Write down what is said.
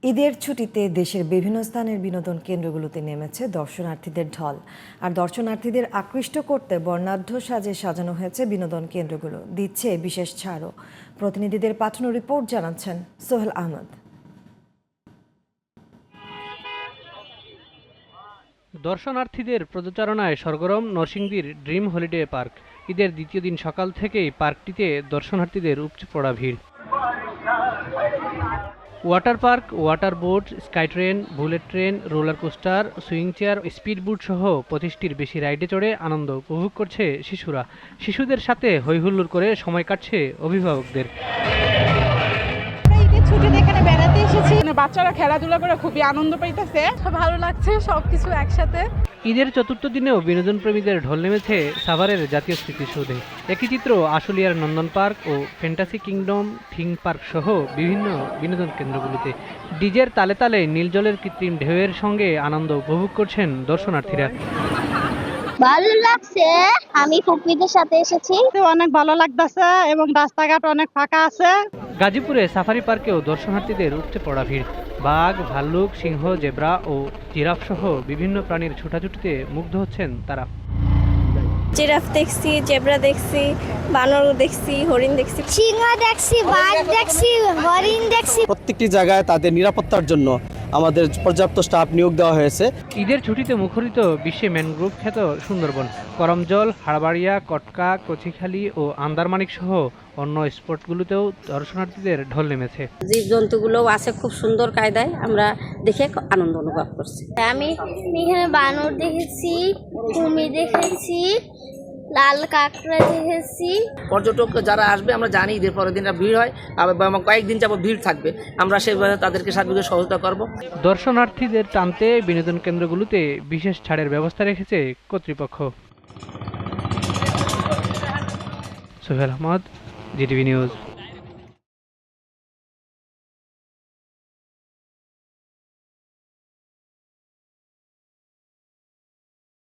ঈদের ছুটিতে দেশের বিভিন্ন স্থানের বিনোদন কেন্দ্রগুলোতে নেমেছে দর্শনার্থীদের ঢল। আর দর্শনার্থীদের আকৃষ্ট করতে বর্ণাঢ্য সাজে সাজানো হয়েছে বিনোদন কেন্দ্রগুলো, দিচ্ছে বিশেষ ছাড়ও। প্রতিনিধিদের পাঠানো রিপোর্ট জানাচ্ছেন সোহেল আহমদ। দর্শনার্থীদের পদচারণায় সরগরম নরসিংদীর ড্রিম হলিডে পার্ক। ঈদের দ্বিতীয় দিন সকাল থেকেই পার্কটিতে দর্শনার্থীদের উপচে পড়া ভিড়। Water park, water boat, sky train, bullet train, roller coaster, swing chair, speed boat সহ 25টির বেশি রাইডে চড়ে আনন্দ উপভোগ করছে শিশুরা। শিশুদের সাথে হইহুল্লোড় করে সময় কাটছে অভিভাবকদের। ছুটিতে এখানে বেড়াতে এসেছি, বাচ্চারা খেলাধুলা করে খুবই আনন্দ পাইতেছে, ভালো লাগছে সবকিছু একসাথে। ঈদের চতুর্থ দিনেও বিনোদন প্রেমীদের ঢল নেমেছে সাভারের জাতীয় স্মৃতিসৌধে। একই চিত্র আশুলিয়ার নন্দন পার্ক ও ফ্যান্টাসি কিংডম থিম পার্ক সহ বিভিন্ন বিনোদন কেন্দ্রগুলিতে ডিজের তালে তালে নীলজলের কৃত্রিম ঢেউয়ের সঙ্গে আনন্দ উপভোগ করছেন দর্শনার্থীরা। ভালো লাগছে, আমি ফুপিদের সাথে এসেছি, অনেক ভালো লাগতেছে এবং রাস্তাঘাট অনেক ফাঁকা আছে। গাজীপুরে সাফারি পার্কেও দর্শনার্থীদের উপচে পড়া ভিড়। বাঘ, ভাল্লুক, সিংহ, জেব্রা ও জিরাফ সহ বিভিন্ন প্রাণীর ছোটাছুটিতে মুগ্ধ হচ্ছেন তারা। জিরাফ দেখছি, জেব্রা দেখছি, বানর দেখছি, হরিণ দেখছি, সিংহ দেখছি, বাঘ দেখছি, হরিণ দেখছি। প্রত্যেকটি জায়গায় তাদের নিরাপত্তার জন্য আমাদের পর্যাপ্ত স্টাফ নিয়োগ দেওয়া হয়েছে। ঈদের ছুটিতে মুখরিত বিশ্বে ম্যানগ্রোভ খ্যাত সুন্দরবন, করমজল, হাড়বাড়িয়া, কটকা, কচিখালী ও আন্দারমানিক সহ অন্য স্পটগুলোতেও দর্শনার্থীদের ঢল নেমেছে। জীবজন্তুগুলোও আছে খুব সুন্দর কায়দায়, আমরা দেখে আনন্দ অনুভব করছি। আমি এখানে বানর দেখেছি, কুমির দেখেছি, লাল কাঁকড়া দেখেছি। পর্যটক যারা আসবে আমরা জানি ঈদের পরের দিন ভিড় হয়, কয়েকদিন যাবত ভিড় থাকবে, আমরা সেভাবে তাদেরকে সার্বিক সহায়তা করব। দর্শনার্থীদের টানতে বিনোদন কেন্দ্রগুলোতে বিশেষ ছাড়ের ব্যবস্থা রেখেছে কর্তৃপক্ষ। Sohel Ahmed, GTV news.